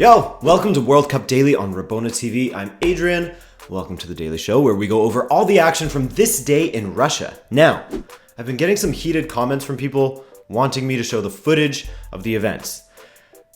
Yo, welcome to World Cup Daily on Rabona TV. I'm Adrian. Welcome to the Daily Show where we go over all the action from this day in Russia. Now, I've been getting some heated comments from people wanting me to show the footage of the events.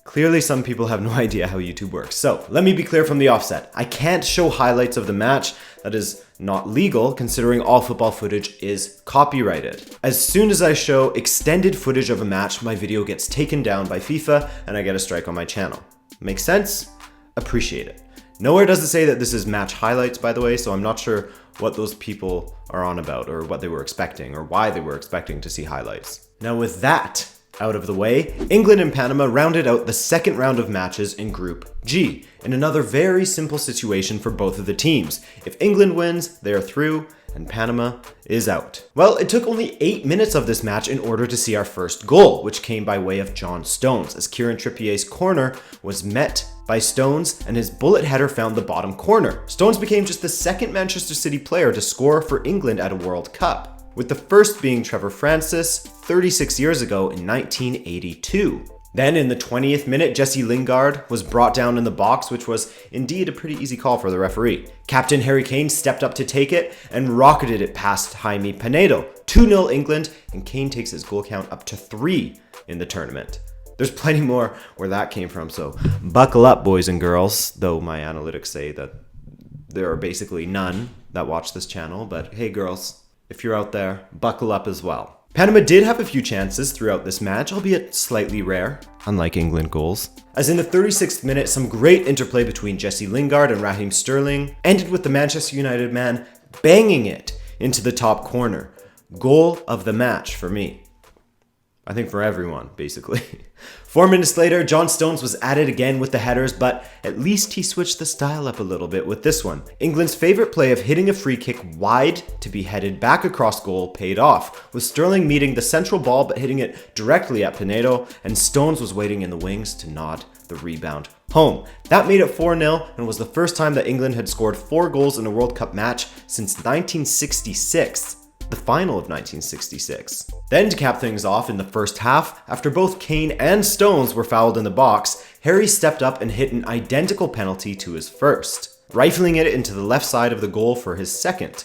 Clearly, some people have no idea how YouTube works. So, let me be clear from the offset. I can't show highlights of the match. That is not legal, considering all football footage is copyrighted. As soon as I show extended footage of a match, my video gets taken down by FIFA and I get a strike on my channel. Make sense? Appreciate it. Nowhere does it say that this is match highlights, by the way, so I'm not sure what those people are on about or what they were expecting or why they were expecting to see highlights. Now with that out of the way, England and Panama rounded out the second round of matches in Group G in another very simple situation for both of the teams. If England wins, they are through, and Panama is out. Well, it took only 8 minutes of this match in order to see our first goal, which came by way of John Stones, as Kieran Trippier's corner was met by Stones and his bullet header found the bottom corner. Stones became just the second Manchester City player to score for England at a World Cup, with the first being Trevor Francis 36 years ago in 1982. Then in the 20th minute, Jesse Lingard was brought down in the box, which was indeed a pretty easy call for the referee. Captain Harry Kane stepped up to take it and rocketed it past Jaime Pinedo. 2-0 England, and Kane takes his goal count up to 3 in the tournament. There's plenty more where that came from, so buckle up, boys and girls, though my analytics say that there are basically none that watch this channel, but hey girls, if you're out there, buckle up as well. Panama did have a few chances throughout this match, albeit slightly rare, unlike England goals. As in the 36th minute, some great interplay between Jesse Lingard and Raheem Sterling ended with the Manchester United man banging it into the top corner. Goal of the match for me. I think for everyone, basically. 4 minutes later, John Stones was at it again with the headers, but at least he switched the style up a little bit with this one. England's favorite play of hitting a free kick wide to be headed back across goal paid off, with Sterling meeting the central ball but hitting it directly at Pinedo, and Stones was waiting in the wings to nod the rebound home. That made it 4-0 and was the first time that England had scored 4 goals in a World Cup match since 1966. The final of 1966. Then to cap things off in the first half, after both Kane and Stones were fouled in the box, Harry stepped up and hit an identical penalty to his first, rifling it into the left side of the goal for his second.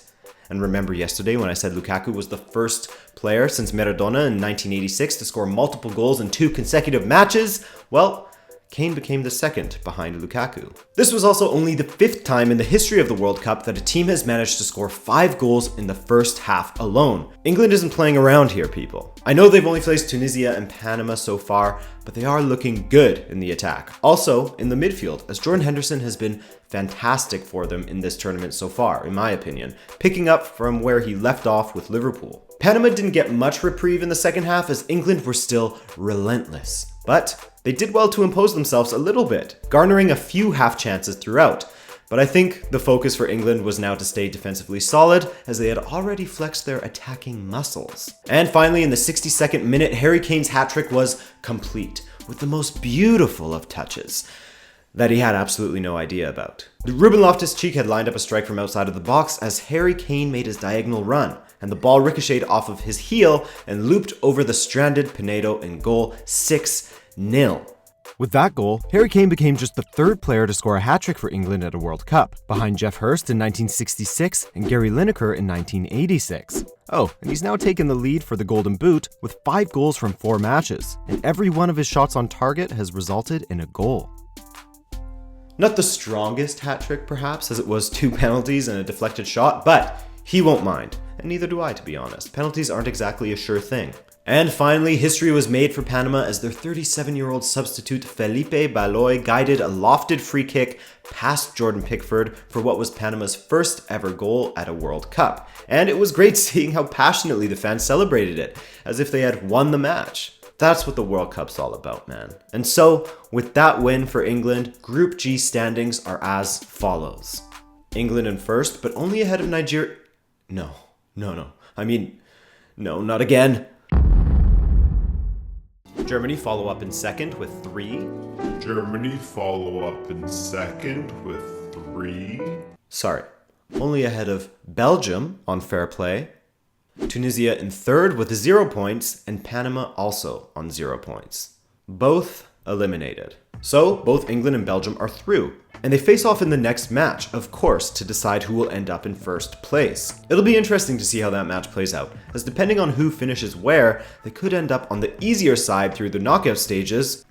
And remember yesterday when I said Lukaku was the first player since Maradona in 1986 to score multiple goals in 2 consecutive matches? Well, Kane became the second behind Lukaku. This was also only the 5th time in the history of the World Cup that a team has managed to score 5 goals in the first half alone. England isn't playing around here, people. I know they've only faced Tunisia and Panama so far, but they are looking good in the attack. Also, in the midfield, as Jordan Henderson has been fantastic for them in this tournament so far, in my opinion, picking up from where he left off with Liverpool. Panama didn't get much reprieve in the second half as England were still relentless. But they did well to impose themselves a little bit, garnering a few half chances throughout. But I think the focus for England was now to stay defensively solid, as they had already flexed their attacking muscles. And finally, in the 62nd minute, Harry Kane's hat-trick was complete, with the most beautiful of touches that he had absolutely no idea about. Ruben Loftus-Cheek had lined up a strike from outside of the box as Harry Kane made his diagonal run, and the ball ricocheted off of his heel and looped over the stranded Pinedo in goal 6-0. With that goal, Harry Kane became just the 3rd player to score a hat-trick for England at a World Cup, behind Jeff Hurst in 1966 and Gary Lineker in 1986. Oh, and he's now taken the lead for the Golden Boot with 5 goals from 4 matches, and every one of his shots on target has resulted in a goal. Not the strongest hat-trick perhaps, as it was 2 penalties and a deflected shot, but he won't mind, and neither do I, to be honest. Penalties aren't exactly a sure thing. And finally, history was made for Panama as their 37-year-old substitute Felipe Baloy guided a lofted free kick past Jordan Pickford for what was Panama's first ever goal at a World Cup. And it was great seeing how passionately the fans celebrated it, as if they had won the match. That's what the World Cup's all about, man. And so, with that win for England, Group G standings are as follows. England in first, but only ahead of Nigeria. No. No, not again. Germany follow up in second with 3. Germany follow up in second with 3. Sorry, only ahead of Belgium on fair play. Tunisia in third with 0 points, and Panama also on 0 points. Both eliminated. So both England and Belgium are through. And they face off in the next match, of course, to decide who will end up in first place. It'll be interesting to see how that match plays out, as depending on who finishes where, they could end up on the easier side through the knockout stages,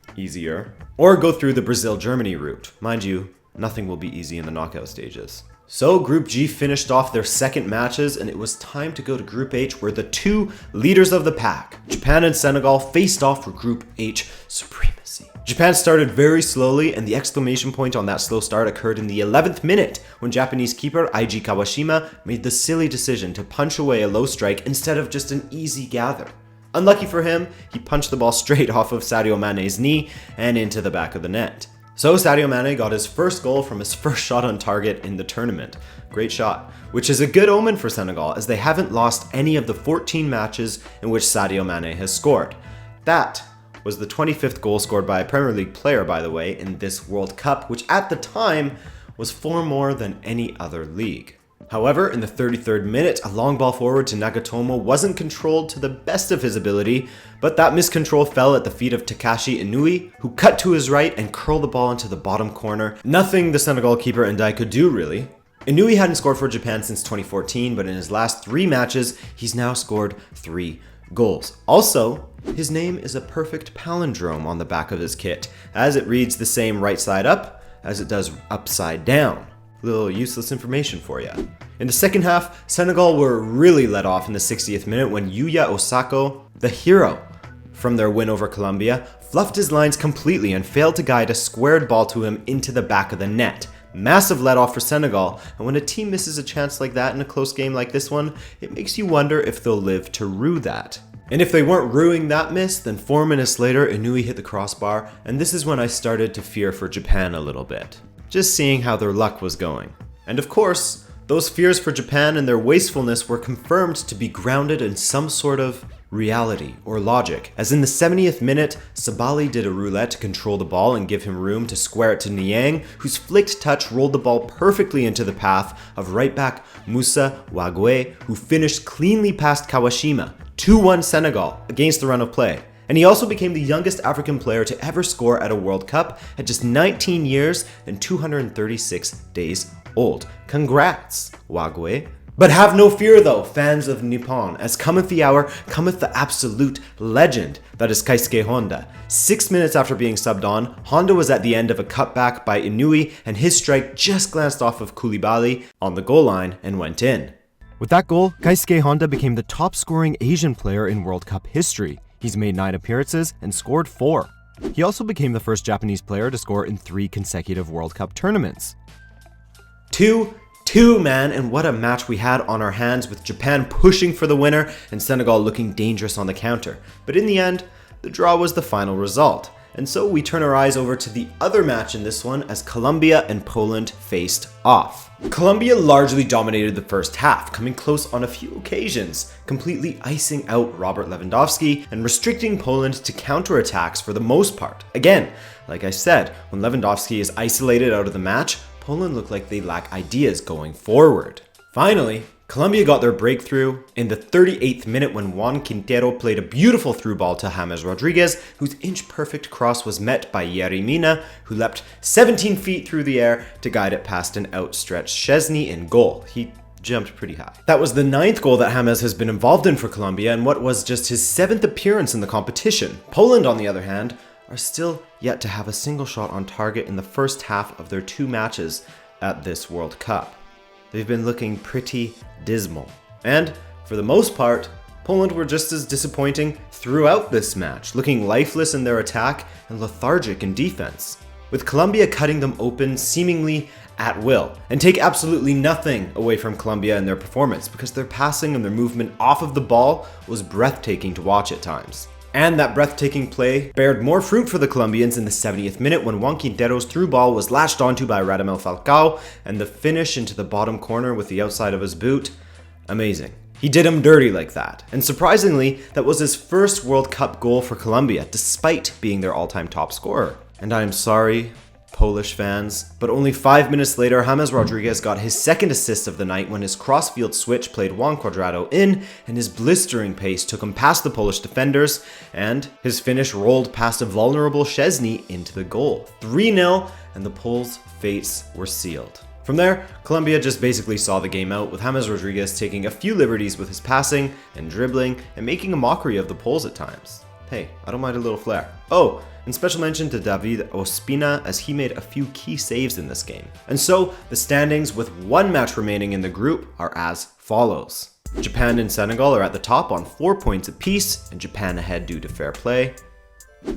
or go through the Brazil-Germany route. Mind you, nothing will be easy in the knockout stages. So Group G finished off their second matches, and it was time to go to Group H, where the two leaders of the pack, Japan and Senegal, faced off for Group H supremacy. Japan started very slowly, and the exclamation point on that slow start occurred in the 11th minute when Japanese keeper Eiji Kawashima made the silly decision to punch away a low strike instead of just an easy gather. Unlucky for him, he punched the ball straight off of Sadio Mane's knee and into the back of the net. So Sadio Mane got his first goal from his first shot on target in the tournament. Great shot, which is a good omen for Senegal, as they haven't lost any of the 14 matches in which Sadio Mane has scored. That was the 25th goal scored by a Premier League player, by the way, in this World Cup, which at the time was 4 more than any other league. However, in the 33rd minute, a long ball forward to Nagatomo wasn't controlled to the best of his ability, but that miscontrol fell at the feet of Takashi Inui, who cut to his right and curled the ball into the bottom corner. Nothing the Senegal keeper Ndai could do, really. Inui hadn't scored for Japan since 2014, but in his last 3 matches, he's now scored 3 goals. Also, his name is a perfect palindrome on the back of his kit, as it reads the same right side up as it does upside down. Little useless information for you. In the second half, Senegal were really let off in the 60th minute when Yuya Osako, the hero from their win over Colombia, fluffed his lines completely and failed to guide a squared ball to him into the back of the net. Massive let off for Senegal, and when a team misses a chance like that in a close game like this one, it makes you wonder if they'll live to rue that. And if they weren't rueing that miss, then 4 minutes later, Inui hit the crossbar, and this is when I started to fear for Japan a little bit. Just seeing how their luck was going. And of course, those fears for Japan and their wastefulness were confirmed to be grounded in some sort of reality or logic, as in the 70th minute, Sabali did a roulette to control the ball and give him room to square it to Niang, whose flicked touch rolled the ball perfectly into the path of right back Moussa Wagué, who finished cleanly past Kawashima. 2-1 Senegal against the run of play. And he also became the youngest African player to ever score at a World Cup at just 19 years and 236 days old. Congrats, Wagué. But have no fear though, fans of Nippon, as cometh the hour, cometh the absolute legend, that is Keisuke Honda. 6 minutes after being subbed on, Honda was at the end of a cutback by Inui, and his strike just glanced off of Koulibaly on the goal line and went in. With that goal, Keisuke Honda became the top scoring Asian player in World Cup history. He's made 9 appearances and scored 4. He also became the first Japanese player to score in 3 consecutive World Cup tournaments. 2-2, man, and what a match we had on our hands, with Japan pushing for the winner and Senegal looking dangerous on the counter. But in the end, the draw was the final result. And so we turn our eyes over to the other match in this one, as Colombia and Poland faced off. Colombia largely dominated the first half, coming close on a few occasions, completely icing out Robert Lewandowski and restricting Poland to counterattacks for the most part. Again, like I said, when Lewandowski is isolated out of the match, Poland look like they lack ideas going forward. Finally, Colombia got their breakthrough in the 38th minute when Juan Quintero played a beautiful through ball to James Rodriguez, whose inch-perfect cross was met by Yerry Mina, who leapt 17 feet through the air to guide it past an outstretched Szczesny in goal. He jumped pretty high. That was the 9th goal that James has been involved in for Colombia, and what was just his 7th appearance in the competition. Poland, on the other hand, are still yet to have a single shot on target in the first half of their 2 matches at this World Cup. They've been looking pretty dismal. And, for the most part, Poland were just as disappointing throughout this match, looking lifeless in their attack and lethargic in defense, with Colombia cutting them open seemingly at will, and take absolutely nothing away from Colombia in their performance, because their passing and their movement off of the ball was breathtaking to watch at times. And that breathtaking play bared more fruit for the Colombians in the 70th minute when Juan Quintero's through ball was latched onto by Radamel Falcao, and the finish into the bottom corner with the outside of his boot. Amazing. He did him dirty like that. And surprisingly, that was his first World Cup goal for Colombia, despite being their all-time top scorer. And I am sorry, Polish fans. But only 5 minutes later, James Rodriguez got his second assist of the night when his crossfield switch played Juan Cuadrado in, and his blistering pace took him past the Polish defenders, and his finish rolled past a vulnerable Szczesny into the goal. 3-0, and the Poles' fates were sealed. From there, Colombia just basically saw the game out, with James Rodriguez taking a few liberties with his passing and dribbling and making a mockery of the Poles at times. Hey, I don't mind a little flair. Oh, and special mention to David Ospina, as he made a few key saves in this game. And so, the standings with one match remaining in the group are as follows. Japan and Senegal are at the top on 4 points apiece, and Japan ahead due to fair play.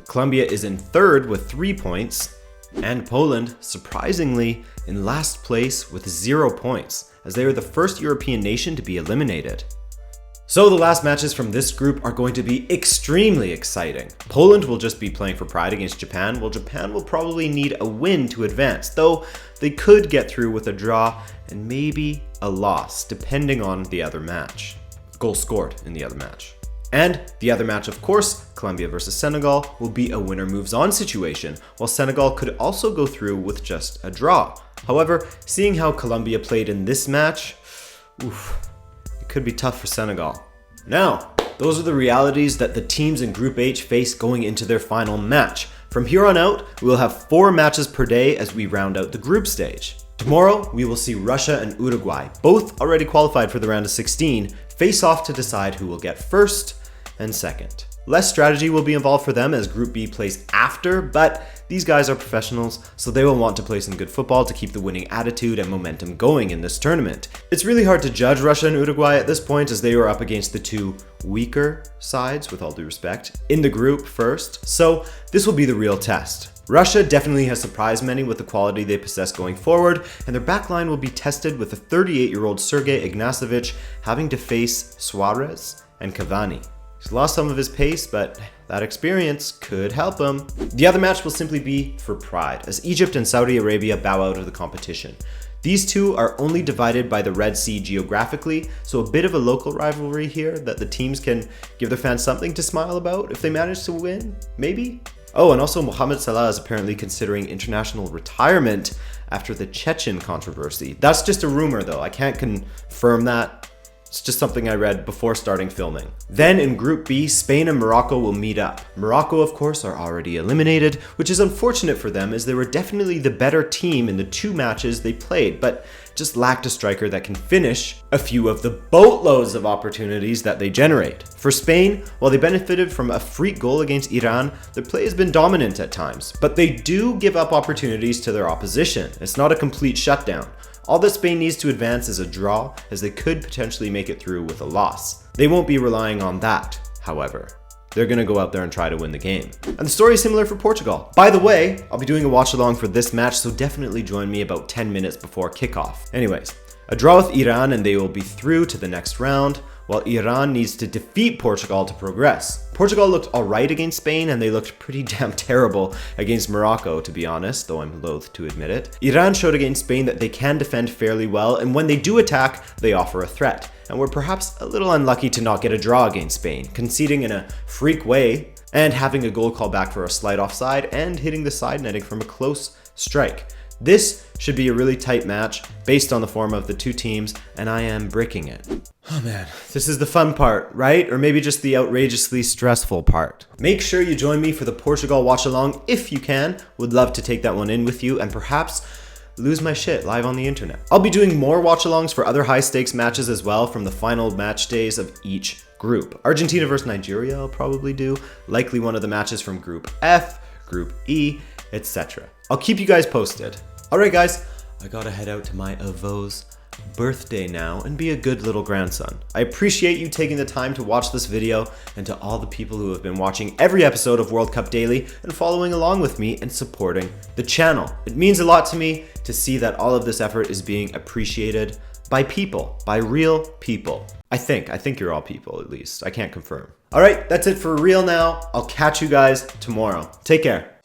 Colombia is in third with 3 points, and Poland, surprisingly, in last place with 0 points, as they are the first European nation to be eliminated. So the last matches from this group are going to be extremely exciting. Poland will just be playing for pride against Japan, while Japan will probably need a win to advance, though they could get through with a draw and maybe a loss, depending on the other match. Goal scored in the other match. And the other match, of course, Colombia versus Senegal, will be a winner moves on situation, while Senegal could also go through with just a draw. However, seeing how Colombia played in this match, it could be tough for Senegal. Now, those are the realities that the teams in Group H face going into their final match. From here on out, we will have 4 matches per day as we round out the group stage. Tomorrow, we will see Russia and Uruguay, both already qualified for the round of 16, face off to decide who will get first and second. Less strategy will be involved for them as Group B plays after, but these guys are professionals, so they will want to play some good football to keep the winning attitude and momentum going in this tournament. It's really hard to judge Russia and Uruguay at this point, as they were up against the 2 weaker sides, with all due respect, in the group first, so this will be the real test. Russia definitely has surprised many with the quality they possess going forward, and their backline will be tested with the 38-year-old Sergei Ignashevich having to face Suarez and Cavani. He's lost some of his pace, but that experience could help him. The other match will simply be for pride, as Egypt and Saudi Arabia bow out of the competition. These two are only divided by the Red Sea geographically, so a bit of a local rivalry here that the teams can give their fans something to smile about if they manage to win, maybe? Oh, and also Mohamed Salah is apparently considering international retirement after the Chechen controversy. That's just a rumor though, I can't confirm that. It's just something I read before starting filming. Then in Group B, Spain and Morocco will meet up. Morocco, of course, are already eliminated, which is unfortunate for them as they were definitely the better team in the 2 matches they played, but just lacked a striker that can finish a few of the boatloads of opportunities that they generate. For Spain, while they benefited from a freak goal against Iran, their play has been dominant at times, but they do give up opportunities to their opposition. It's not a complete shutdown. All that Spain needs to advance is a draw, as they could potentially make it through with a loss. They won't be relying on that, however. They're going to go out there and try to win the game. And the story is similar for Portugal. By the way, I'll be doing a watch along for this match, so definitely join me about 10 minutes before kickoff. Anyways, a draw with Iran and they will be through to the next round, while Iran needs to defeat Portugal to progress. Portugal looked alright against Spain, and they looked pretty damn terrible against Morocco, to be honest, though I'm loath to admit it. Iran showed against Spain that they can defend fairly well, and when they do attack, they offer a threat, and were perhaps a little unlucky to not get a draw against Spain, conceding in a freak way, and having a goal called back for a slight offside, and hitting the side netting from a close strike. This should be a really tight match based on the form of the 2 teams, and I am bricking it. Oh man, this is the fun part, right? Or maybe just the outrageously stressful part. Make sure you join me for the Portugal watch along if you can. Would love to take that one in with you and perhaps lose my shit live on the internet. I'll be doing more watch alongs for other high stakes matches as well from the final match days of each group. Argentina versus Nigeria I'll probably do, likely one of the matches from Group F, Group E, etc. I'll keep you guys posted. Alright guys, I gotta head out to my avow's birthday now and be a good little grandson. I appreciate you taking the time to watch this video, and to all the people who have been watching every episode of World Cup Daily and following along with me and supporting the channel. It means a lot to me to see that all of this effort is being appreciated by people, by real people. I think you're all people at least. I can't confirm. Alright, that's it for real now. I'll catch you guys tomorrow. Take care.